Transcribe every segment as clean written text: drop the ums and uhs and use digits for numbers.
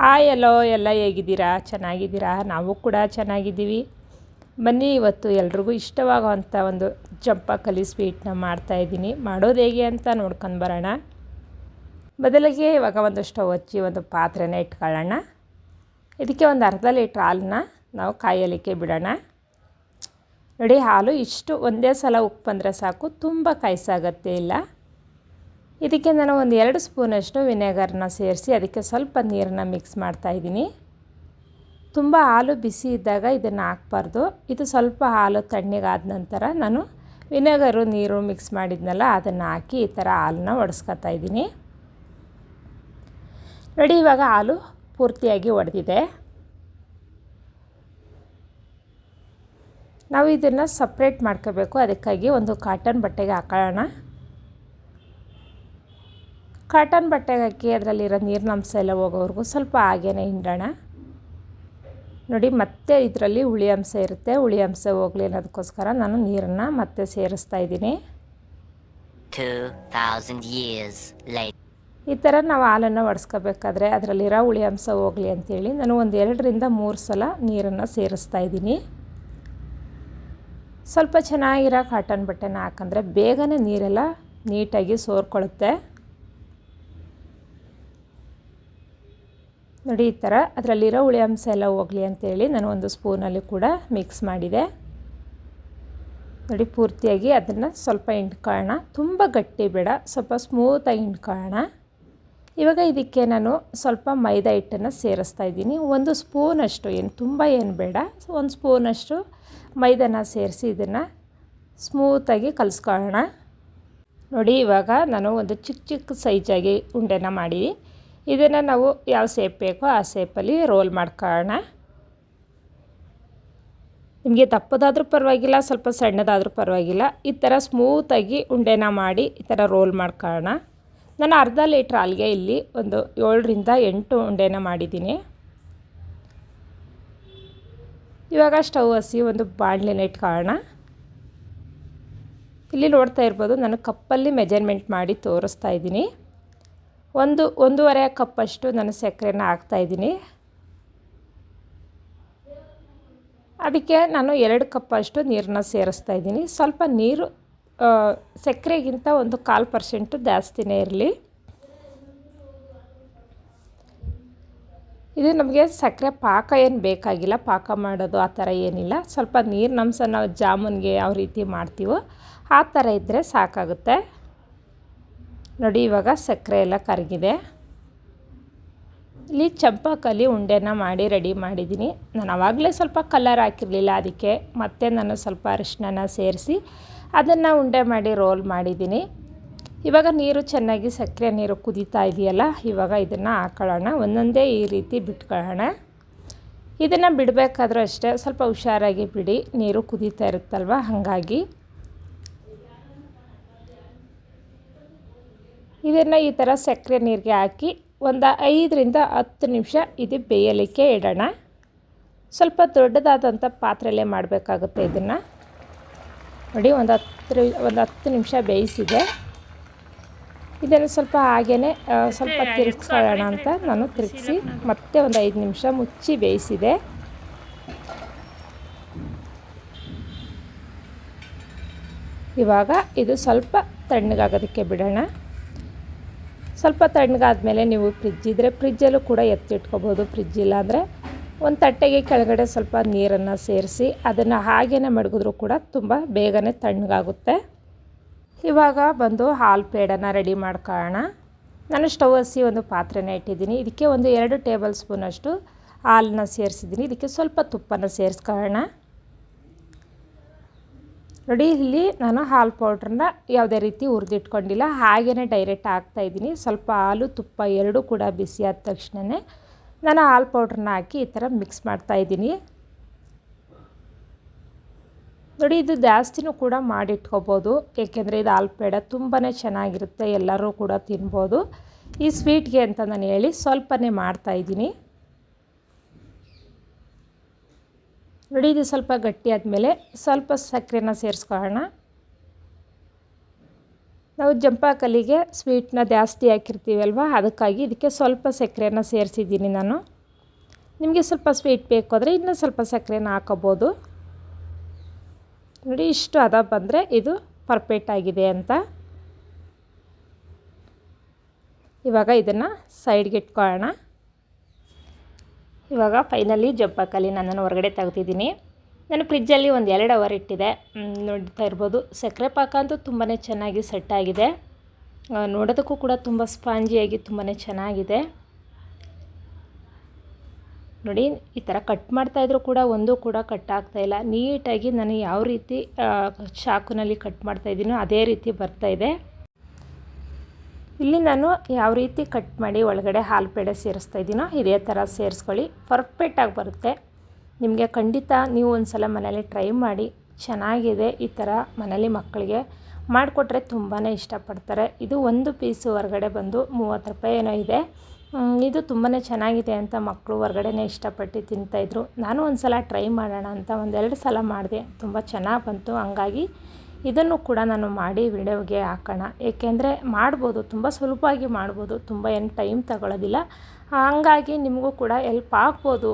Hi ಎಲ್ಲೋ ಎಲ್ಲ ಹೇಗಿದ್ದೀರಾ? ಚೆನ್ನಾಗಿದ್ದೀರಾ? ನಾವು ಕೂಡ ಚೆನ್ನಾಗಿದ್ದೀವಿ. ಬನ್ನಿ ಇವತ್ತು ಎಲ್ರಿಗೂ ಇಷ್ಟವಾಗುವಂಥ ಒಂದು ಚಂಪಾಕಲಿ ಸ್ವೀಟ್ನ ಮಾಡ್ತಾಯಿದ್ದೀನಿ. ಮಾಡೋದು ಹೇಗೆ ಅಂತ ನೋಡ್ಕೊಂಡು ಬರೋಣ. ಮೊದಲಿಗೆ ಇವಾಗ ಒಂದು ಸ್ಟವ್ ಹಚ್ಚಿ ಒಂದು ಪಾತ್ರೆನ ಇಟ್ಕೊಳ್ಳೋಣ. ಇದಕ್ಕೆ ಒಂದು ಅರ್ಧ ಲೀಟ್ರ್ ಹಾಲನ್ನ ನಾವು ಕಾಯಲಿಕ್ಕೆ ಬಿಡೋಣ. ನೋಡಿ, ಹಾಲು ಇಷ್ಟು ಒಂದೇ ಸಲ ಉಪ್ಪು ಬಂದರೆ ಸಾಕು, ತುಂಬ ಕಾಯಿಸಾಗತ್ತೆ ಇಲ್ಲ. ಇದಕ್ಕೆ ನಾನು ಒಂದು 2 ಸ್ಪೂನಷ್ಟು ವಿನೆಗರ್ನ ಸೇರಿಸಿ ಅದಕ್ಕೆ ಸ್ವಲ್ಪ ನೀರನ್ನ ಮಿಕ್ಸ್ ಮಾಡ್ತಾಯಿದ್ದೀನಿ. ತುಂಬ ಹಾಲು ಬಿಸಿ ಇದ್ದಾಗ ಇದನ್ನು ಹಾಕಬಾರ್ದು. ಇದು ಸ್ವಲ್ಪ ಹಾಲು ತಣ್ಣಗಾದ ನಂತರ ನಾನು ವಿನೆಗರು ನೀರು ಮಿಕ್ಸ್ ಮಾಡಿದ್ನಲ್ಲ ಅದನ್ನು ಹಾಕಿ ಈ ಥರ ಹಾಲನ್ನ ಒಡೆಸ್ಕೊತಾ ಇದ್ದೀನಿ. ನೋಡಿ, ಇವಾಗ ಹಾಲು ಪೂರ್ತಿಯಾಗಿ ಒಡೆದಿದೆ. ನಾವು ಇದನ್ನು ಸಪ್ರೇಟ್ ಮಾಡ್ಕೋಬೇಕು. ಅದಕ್ಕಾಗಿ ಒಂದು ಕಾಟನ್ ಬಟ್ಟೆಗೆ ಹಾಕೊಳ್ಳೋಣ. ಕಾಟನ್ ಬಟ್ಟೆಗೆ ಹಾಕಿ ಅದರಲ್ಲಿರೋ ನೀರಿನ ಅಂಶ ಎಲ್ಲ ಹೋಗೋವರೆಗೂ ಸ್ವಲ್ಪ ಹಾಗೇ ಹಿಂಡೋಣ. ನೋಡಿ, ಮತ್ತೆ ಇದರಲ್ಲಿ ಹುಳಿ ಅಂಶ ಇರುತ್ತೆ. ಹುಳಿ ಅಂಶ ಹೋಗಲಿ ಅನ್ನೋದಕ್ಕೋಸ್ಕರ ನಾನು ನೀರನ್ನು ಮತ್ತೆ ಸೇರಿಸ್ತಾ ಇದ್ದೀನಿ. 2000 years later. ಈ ಥರ ನಾವು ಹಾಲನ್ನು ಒಡೆಸ್ಕೋಬೇಕಾದ್ರೆ ಅದರಲ್ಲಿರೋ ಹುಳಿ ಅಂಶ ಹೋಗಲಿ ಅಂತೇಳಿ ನಾನು ಒಂದು 2ರಿಂದ 3 ಸಲ ನೀರನ್ನು ಸೇರಿಸ್ತಾ ಇದ್ದೀನಿ. ಸ್ವಲ್ಪ ಚೆನ್ನಾಗಿರೋ ಕಾಟನ್ ಬಟ್ಟೆನ ಹಾಕಂದರೆ ಬೇಗನೆ ನೀರೆಲ್ಲ ನೀಟಾಗಿ ಸೋರ್ಕೊಳ್ಳುತ್ತೆ. ನೋಡಿ, ಈ ಥರ ಅದರಲ್ಲಿರೋ ಹುಳಿ ಅಂಶ ಎಲ್ಲ ಹೋಗಲಿ ಅಂತೇಳಿ ನಾನು ಒಂದು ಸ್ಪೂನಲ್ಲಿ ಕೂಡ ಮಿಕ್ಸ್ ಮಾಡಿದೆ. ನೋಡಿ, ಪೂರ್ತಿಯಾಗಿ ಅದನ್ನು ಸ್ವಲ್ಪ ಹಿಂಡ್ಕೊಳ್ಳೋಣ. ತುಂಬ ಗಟ್ಟಿ ಬೇಡ, ಸ್ವಲ್ಪ ಸ್ಮೂತಾಗಿ ಹಿಂಡ್ಕೊಳ್ಳೋಣ. ಇವಾಗ ಇದಕ್ಕೆ ನಾನು ಸ್ವಲ್ಪ ಮೈದಾ ಹಿಟ್ಟನ್ನು ಸೇರಿಸ್ತಾ ಇದ್ದೀನಿ. 1 ಸ್ಪೂನಷ್ಟು, ತುಂಬ ಬೇಡ, 1 ಸ್ಪೂನಷ್ಟು ಮೈದಾನ ಸೇರಿಸಿ ಇದನ್ನು ಸ್ಮೂತಾಗಿ ಕಲಿಸ್ಕೊಳ್ಳೋಣ. ನೋಡಿ, ಇವಾಗ ನಾನು ಒಂದು ಚಿಕ್ಕ ಸೈಜಾಗಿ ಉಂಡೆನ ಮಾಡಿ ಇದನ್ನು ನಾವು ಯಾವ ಶೇಪ್ ಬೇಕೋ ಆ ಶೇಪಲ್ಲಿ ರೋಲ್ ಮಾಡ್ಕೊಳ್ಳೋಣ. ನಿಮಗೆ ದಪ್ಪದಾದರೂ ಪರವಾಗಿಲ್ಲ, ಸ್ವಲ್ಪ ಸಣ್ಣದಾದರೂ ಪರವಾಗಿಲ್ಲ. ಈ ಥರ ಸ್ಮೂತಾಗಿ ಉಂಡೆನ ಮಾಡಿ ಈ ಥರ ರೋಲ್ ಮಾಡ್ಕೊಳ್ಳೋಣ. ನಾನು ಅರ್ಧ ಲೀಟ್ರ್ ಹಾಲಿಗೆ ಇಲ್ಲಿ ಒಂದು 7ರಿಂದ 8 ಉಂಡೆನ ಮಾಡಿದ್ದೀನಿ. ಇವಾಗ ಸ್ಟವ್ ಹಚ್ಚಿ ಒಂದು ಬಾಣಲೆನ ಇಟ್ಕೊಳ್ಳೋಣ. ಇಲ್ಲಿ ನೋಡ್ತಾ ಇರ್ಬೋದು, ನಾನು ಕಪ್ಪಲ್ಲಿ ಮೆಜರ್ಮೆಂಟ್ ಮಾಡಿ ತೋರಿಸ್ತಾ ಇದ್ದೀನಿ. 1.5 ಕಪ್ಪಷ್ಟು ನಾನು ಸಕ್ಕರೆನ ಹಾಕ್ತಾಯಿದ್ದೀನಿ. ಅದಕ್ಕೆ ನಾನು 2 ಕಪ್ಪಷ್ಟು ನೀರನ್ನ ಸೇರಿಸ್ತಾ ಇದ್ದೀನಿ. ಸ್ವಲ್ಪ ನೀರು ಸಕ್ಕರೆಗಿಂತ 1/4% ಜಾಸ್ತಿನೇ ಇರಲಿ. ಇದು ನಮಗೆ ಸಕ್ಕರೆ ಪಾಕ ಏನು ಬೇಕಾಗಿಲ್ಲ, ಪಾಕ ಮಾಡೋದು ಆ ಥರ ಏನಿಲ್ಲ. ಸ್ವಲ್ಪ ನೀರಿನ ಅಂಶ ನಾವು ಜಾಮೂನ್ಗೆ ಯಾವ ರೀತಿ ಮಾಡ್ತೀವೋ ಆ ಥರ ಇದ್ದರೆ ಸಾಕಾಗುತ್ತೆ. ನೋಡಿ, ಇವಾಗ ಸಕ್ಕರೆ ಎಲ್ಲ ಕರಗಿದೆ. ಇಲ್ಲಿ ಚಂಪಾಕಲಿ ಉಂಡೆನ ಮಾಡಿ ರೆಡಿ ಮಾಡಿದ್ದೀನಿ. ನಾನು ಆವಾಗಲೇ ಸ್ವಲ್ಪ ಕಲರ್ ಹಾಕಿರಲಿಲ್ಲ, ಅದಕ್ಕೆ ಮತ್ತೆ ನಾನು ಸ್ವಲ್ಪ ಅರಿಶಿನ ಸೇರಿಸಿ ಅದನ್ನು ಉಂಡೆ ಮಾಡಿ ರೋಲ್ ಮಾಡಿದ್ದೀನಿ. ಇವಾಗ ನೀರು ಚೆನ್ನಾಗಿ ಸಕ್ಕರೆ ನೀರು ಕುದೀತಾ ಇದೆಯಲ್ಲ, ಇವಾಗ ಇದನ್ನು ಹಾಕೊಳ್ಳೋಣ. ಒಂದೊಂದೇ ಈ ರೀತಿ ಬಿಟ್ಕೊಳ್ಳೋಣ. ಇದನ್ನು ಬಿಡಬೇಕಾದ್ರೂ ಅಷ್ಟೇ ಸ್ವಲ್ಪ ಹುಷಾರಾಗಿ ಬಿಡಿ, ನೀರು ಕುದೀತಾ ಇರುತ್ತಲ್ವ, ಹಾಗಾಗಿ ಇದನ್ನು ಈ ಥರ ಸಕ್ಕರೆ ನೀರಿಗೆ ಹಾಕಿ ಒಂದು 5ರಿಂದ 10 ನಿಮಿಷ ಇದು ಬೇಯಲಿಕ್ಕೆ ಇಡೋಣ. ಸ್ವಲ್ಪ ದೊಡ್ಡದಾದಂಥ ಪಾತ್ರೆಯಲ್ಲೇ ಮಾಡಬೇಕಾಗುತ್ತೆ ಇದನ್ನು. ನೋಡಿ, ಒಂದು 10 ನಿಮಿಷ ಬೇಯಿಸಿದೆ. ಇದನ್ನು ಸ್ವಲ್ಪ ಹಾಗೇ ಸ್ವಲ್ಪ ತಿರುಗಿಸ್ಕೊಳ್ಳೋಣ ಅಂತ ನಾನು ತಿರುಗಿಸಿ ಮತ್ತೆ ಒಂದು 5 ನಿಮಿಷ ಮುಚ್ಚಿ ಬೇಯಿಸಿದೆ. ಇವಾಗ ಇದು ಸ್ವಲ್ಪ ತಣ್ಣಗಾಗೋದಕ್ಕೆ ಬಿಡೋಣ. ಸ್ವಲ್ಪ ತಣ್ಣಗಾದ್ಮೇಲೆ ನೀವು ಫ್ರಿಜ್ ಇದ್ದರೆ ಫ್ರಿಜ್ಜಲ್ಲೂ ಕೂಡ ಎತ್ತಿಟ್ಕೋಬೋದು. ಫ್ರಿಜ್ ಇಲ್ಲ ಅಂದರೆ ಒಂದು ತಟ್ಟೆಗೆ ಕೆಳಗಡೆ ಸ್ವಲ್ಪ ನೀರನ್ನು ಸೇರಿಸಿ ಅದನ್ನು ಹಾಗೇ ಮಡಗಿದ್ರೂ ಕೂಡ ತುಂಬ ಬೇಗನೆ ತಣ್ಣಗಾಗುತ್ತೆ. ಇವಾಗ ಬಂದು ಹಾಲು ಪೇಡನ್ನು ರೆಡಿ ಮಾಡ್ಕೊಳ್ಳೋಣ. ನಾನು ಸ್ಟವ್ ಹಚ್ಚಿ ಒಂದು ಪಾತ್ರೆನ ಇಟ್ಟಿದ್ದೀನಿ. ಇದಕ್ಕೆ ಒಂದು 2 ಟೇಬಲ್ ಸ್ಪೂನಷ್ಟು ಹಾಲನ್ನ ಸೇರಿಸಿದ್ದೀನಿ. ಇದಕ್ಕೆ ಸ್ವಲ್ಪ ತುಪ್ಪನ ಸೇರಿಸ್ಕೊಳ್ಳೋಣ. ನೋಡಿ, ಇಲ್ಲಿ ನಾನು ಹಾಲು ಪೌಡ್ರನ್ನ ಯಾವುದೇ ರೀತಿ ಹುರಿದಿಟ್ಕೊಂಡಿಲ್ಲ, ಹಾಗೇ ಡೈರೆಕ್ಟ್ ಹಾಕ್ತಾಯಿದ್ದೀನಿ. ಸ್ವಲ್ಪ ಹಾಲು ತುಪ್ಪ ಎರಡೂ ಕೂಡ ಬಿಸಿ ಆದ ತಕ್ಷಣವೇ ನಾನು ಹಾಲು ಪೌಡ್ರನ್ನ ಹಾಕಿ ಈ ಥರ ಮಿಕ್ಸ್ ಮಾಡ್ತಾಯಿದ್ದೀನಿ. ನೋಡಿ, ಇದು ಜಾಸ್ತಿನೂ ಕೂಡ ಮಾಡಿಟ್ಕೋಬೋದು, ಏಕೆಂದರೆ ಇದು ಹಾಲು ಪೇಡ ತುಂಬಾ ಚೆನ್ನಾಗಿರುತ್ತೆ, ಎಲ್ಲರೂ ಕೂಡ ತಿನ್ಬೋದು. ಈ ಸ್ವೀಟ್ಗೆ ಅಂತ ನಾನು ಹೇಳಿ ಸ್ವಲ್ಪನೇ ಮಾಡ್ತಾಯಿದ್ದೀನಿ. ನೋಡಿ, ಇದು ಸ್ವಲ್ಪ ಗಟ್ಟಿ ಆದಮೇಲೆ ಸ್ವಲ್ಪ ಸಕ್ಕರೆನ ಸೇರಿಸ್ಕೊಳ್ಳೋಣ. ನಾವು ಚಂಪಾಕಲಿಗೆ ಸ್ವೀಟ್ನ ಜಾಸ್ತಿ ಹಾಕಿರ್ತೀವಲ್ವ, ಅದಕ್ಕಾಗಿ ಇದಕ್ಕೆ ಸ್ವಲ್ಪ ಸಕ್ಕರೆನ ಸೇರಿಸಿದ್ದೀನಿ ನಾನು. ನಿಮಗೆ ಸ್ವಲ್ಪ ಸ್ವೀಟ್ ಬೇಕು ಅಂದರೆ ಇನ್ನೂ ಸ್ವಲ್ಪ ಸಕ್ಕರೆನ ಹಾಕೋಬೋದು. ನೋಡಿ ಇಷ್ಟು ಹದ ಬಂದರೆ ಇದು ಪರ್ಫೆಕ್ಟ್ ಆಗಿದೆ ಅಂತ. ಇವಾಗ ಇದನ್ನು ಸೈಡ್ಗೆ ಇಟ್ಕೊಳ್ಳೋಣ. ಇವಾಗ ಫೈನಲಿ ಜಬ್ಬಕ್ಕಲ್ಲಿ ನಾನು ಹೊರಗಡೆ ತೆಗ್ದಿದ್ದೀನಿ. ನಾನು ಫ್ರಿಜ್ಜಲ್ಲಿ ಒಂದು 2 ಅವರ್ ಇಟ್ಟಿದ್ದೆ. ನೋಡ್ತಾ ಇರ್ಬೋದು ಸಕ್ಕರೆ ಪಾಕ ಅಂತೂ ತುಂಬಾ ಚೆನ್ನಾಗಿ ಸೆಟ್ ಆಗಿದೆ. ನೋಡೋದಕ್ಕೂ ಕೂಡ ತುಂಬ ಸ್ಪಾಂಜಿಯಾಗಿ ತುಂಬಾ ಚೆನ್ನಾಗಿದೆ. ನೋಡಿ ಈ ಥರ ಕಟ್ ಮಾಡ್ತಾಯಿದ್ರು ಕೂಡ ಒಂದು ಕೂಡ ಕಟ್ ಆಗ್ತಾಯಿಲ್ಲ. ನೀಟಾಗಿ ನಾನು ಯಾವ ರೀತಿ ಚಾಕುನಲ್ಲಿ ಕಟ್ ಮಾಡ್ತಾಯಿದ್ದೀನೋ ಅದೇ ರೀತಿ ಬರ್ತಾಯಿದೆ. ಇಲ್ಲಿ ನಾನು ಯಾವ ರೀತಿ ಕಟ್ ಮಾಡಿ ಒಳಗಡೆ ಹಾಲು ಪೇಡೆ ಸೇರಿಸ್ತಾ ಇದ್ದೀನೋ ಇದೇ ಥರ ಸೇರಿಸ್ಕೊಳ್ಳಿ, ಪರ್ಫೆಕ್ಟಾಗಿ ಬರುತ್ತೆ. ನಿಮಗೆ ಖಂಡಿತ ನೀವು ಒಂದು ಸಲ ಮನೇಲಿ ಟ್ರೈ ಮಾಡಿ, ಚೆನ್ನಾಗಿದೆ. ಈ ಥರ ಮನೇಲಿ ಮಕ್ಕಳಿಗೆ ಮಾಡಿಕೊಟ್ರೆ ತುಂಬಾ ಇಷ್ಟಪಡ್ತಾರೆ. ಇದು ಒಂದು ಪೀಸು ಹೊರಗಡೆ ಬಂದು 30 ರೂಪಾಯಿ ಏನೋ ಇದೆ. ಇದು ತುಂಬಾ ಚೆನ್ನಾಗಿದೆ ಅಂತ ಮಕ್ಕಳು ಹೊರಗಡೆನೇ ಇಷ್ಟಪಟ್ಟು ತಿಂತಾಯಿದ್ರು. ನಾನು ಒಂದು ಸಲ ಟ್ರೈ ಮಾಡೋಣ ಅಂತ 1-2 ಸಲ ಮಾಡಿದೆ, ತುಂಬ ಚೆನ್ನಾಗಿ ಬಂತು. ಹಂಗಾಗಿ ಇದನ್ನು ಕೂಡ ನಾನು ಮಾಡಿ ವಿಡಿಯೋಗೆ ಹಾಕೋಣ. ಏಕೆಂದರೆ ಮಾಡ್ಬೋದು, ತುಂಬ ಸುಲಭವಾಗಿ ಮಾಡ್ಬೋದು, ತುಂಬ ಏನು ಟೈಮ್ ತಗೊಳ್ಳೋದಿಲ್ಲ. ಹಂಗಾಗಿ ನಿಮಗೂ ಕೂಡ ಎಲ್ಪ್ ಆಗ್ಬೋದು.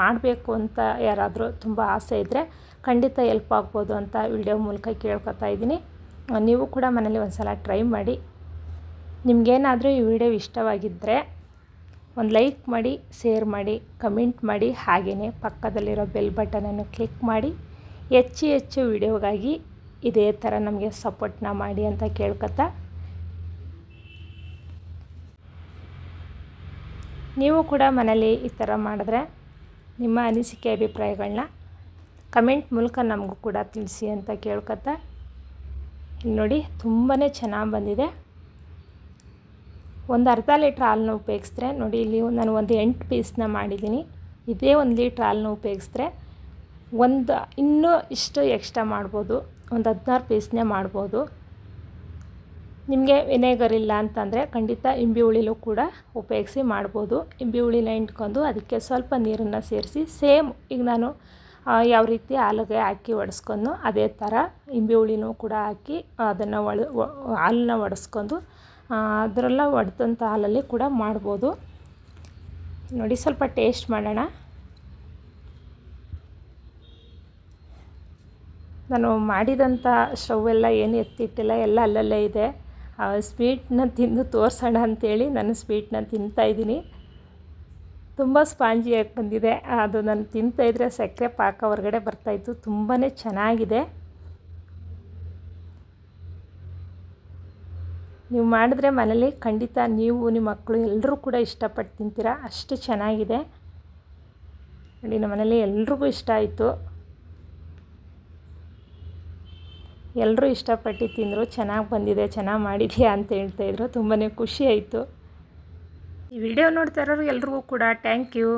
ಮಾಡಬೇಕು ಅಂತ ಯಾರಾದರೂ ತುಂಬ ಆಸೆ ಇದ್ದರೆ ಖಂಡಿತ ಎಲ್ಪ್ ಆಗ್ಬೋದು ಅಂತ ವಿಡಿಯೋ ಮೂಲಕ ಕೇಳ್ಕೊತಾ ಇದ್ದೀನಿ. ನೀವು ಕೂಡ ಮನೇಲಿ ಒಂದು ಸಲ ಟ್ರೈ ಮಾಡಿ. ನಿಮಗೇನಾದರೂ ಈ ವಿಡಿಯೋ ಇಷ್ಟವಾಗಿದ್ದರೆ ಒಂದು ಲೈಕ್ ಮಾಡಿ, ಶೇರ್ ಮಾಡಿ, ಕಮೆಂಟ್ ಮಾಡಿ, ಹಾಗೆಯೇ ಪಕ್ಕದಲ್ಲಿರೋ ಬೆಲ್ ಬಟನನ್ನು ಕ್ಲಿಕ್ ಮಾಡಿ ಹೆಚ್ಚು ವಿಡಿಯೋಗಾಗಿ ಇದೇ ಥರ ನಮಗೆ ಸಪೋರ್ಟ್ನ ಮಾಡಿ ಅಂತ ಕೇಳ್ಕೊತಾ, ನೀವು ಕೂಡ ಮನೇಲಿ ಈ ಥರ ಮಾಡಿದ್ರೆ ನಿಮ್ಮ ಅನಿಸಿಕೆ ಅಭಿಪ್ರಾಯಗಳನ್ನ ಕಮೆಂಟ್ ಮೂಲಕ ನಮಗೂ ಕೂಡ ತಿಳಿಸಿ ಅಂತ ಕೇಳ್ಕೊತಾ, ಇಲ್ಲಿ ನೋಡಿ ತುಂಬಾ ಚೆನ್ನಾಗಿ ಬಂದಿದೆ. ಒಂದು ಅರ್ಧ ಲೀಟ್ರ್ ಹಾಲನ್ನ ಉಪಯೋಗಿಸಿದ್ರೆ ನೋಡಿ, ಇಲ್ಲಿ ನಾನು ಒಂದು 8 ಪೀಸ್ನ ಮಾಡಿದ್ದೀನಿ. ಇದೇ 1 ಲೀಟ್ರ್ ಹಾಲನ್ನ ಉಪಯೋಗಿಸಿದ್ರೆ ಇನ್ನೂ ಇಷ್ಟು ಎಕ್ಸ್ಟ್ರಾ ಮಾಡ್ಬೋದು, ಒಂದು 16 ಪೀಸ್ನೇ ಮಾಡ್ಬೋದು. ನಿಮಗೆ ವಿನೆಗರ್ ಇಲ್ಲ ಅಂತಂದರೆ ಖಂಡಿತ ಇಂಬಿ ಹುಳಿಲೂ ಕೂಡ ಉಪಯೋಗಿಸಿ ಮಾಡ್ಬೋದು. ಇಂಬಿ ಹುಳಿನ ಹಿಂಡ್ಕೊಂಡು ಅದಕ್ಕೆ ಸ್ವಲ್ಪ ನೀರನ್ನು ಸೇರಿಸಿ, ಸೇಮ್ ಈಗ ನಾನು ಯಾವ ರೀತಿ ಹಾಲಿಗೆ ಹಾಕಿ ಒಡಿಸ್ಕೊಂಡು ಅದೇ ಥರ ಇಂಬಿ ಹುಳಿನೂ ಕೂಡ ಹಾಕಿ ಅದನ್ನು ಹಾಲನ್ನ ಒಡಿಸ್ಕೊಂಡು ಅದರೆಲ್ಲ ಒಡೆದಂಥ ಹಾಲಲ್ಲಿ ಕೂಡ ಮಾಡ್ಬೋದು. ನೋಡಿ ಸ್ವಲ್ಪ ಟೇಸ್ಟ್ ಮಾಡೋಣ. ನಾನು ಮಾಡಿದಂಥ ಸ್ಟವೆಲ್ಲ ಏನು ಎತ್ತಿಟ್ಟಿಲ್ಲ, ಎಲ್ಲ ಅಲ್ಲಲ್ಲೇ ಇದೆ. ಸ್ವೀಟ್ನ ತಿಂದು ತೋರಿಸೋಣ ಅಂಥೇಳಿ ನಾನು ಸ್ವೀಟ್ನ ತಿಂತಾಯಿದ್ದೀನಿ. ತುಂಬ ಸ್ಪಾಂಜಿಯಾಗಿ ಬಂದಿದೆ. ಅದು ನಾನು ತಿಂತಾಯಿದ್ರೆ ಸಕ್ಕರೆ ಪಾಕ ಹೊರಗಡೆ ಬರ್ತಾಯಿತ್ತು. ತುಂಬಾ ಚೆನ್ನಾಗಿದೆ. ನೀವು ಮಾಡಿದ್ರೆ ಮನೇಲಿ ಖಂಡಿತ ನೀವು ನಿಮ್ಮ ಮಕ್ಕಳು ಎಲ್ಲರೂ ಕೂಡ ಇಷ್ಟಪಟ್ಟು ತಿಂತೀರಾ, ಅಷ್ಟು ಚೆನ್ನಾಗಿದೆ. ನೋಡಿ ನಮ್ಮ ಮನೇಲಿ ಎಲ್ರಿಗೂ ಇಷ್ಟ ಆಯಿತು. ಎಲ್ಲರೂ ಇಷ್ಟಪಟ್ಟು ತಿಂದರು. ಚೆನ್ನಾಗಿ ಬಂದಿದೆ, ಚೆನ್ನಾಗಿ ಮಾಡಿದೆಯಾ ಅಂತ ಹೇಳ್ತಾಯಿದ್ರು. ತುಂಬಾ ಖುಷಿ ಆಯಿತು. ಈ ವಿಡಿಯೋ ನೋಡ್ತಾ ಇರೋರು ಎಲ್ರಿಗೂ ಕೂಡ ಥ್ಯಾಂಕ್ ಯು.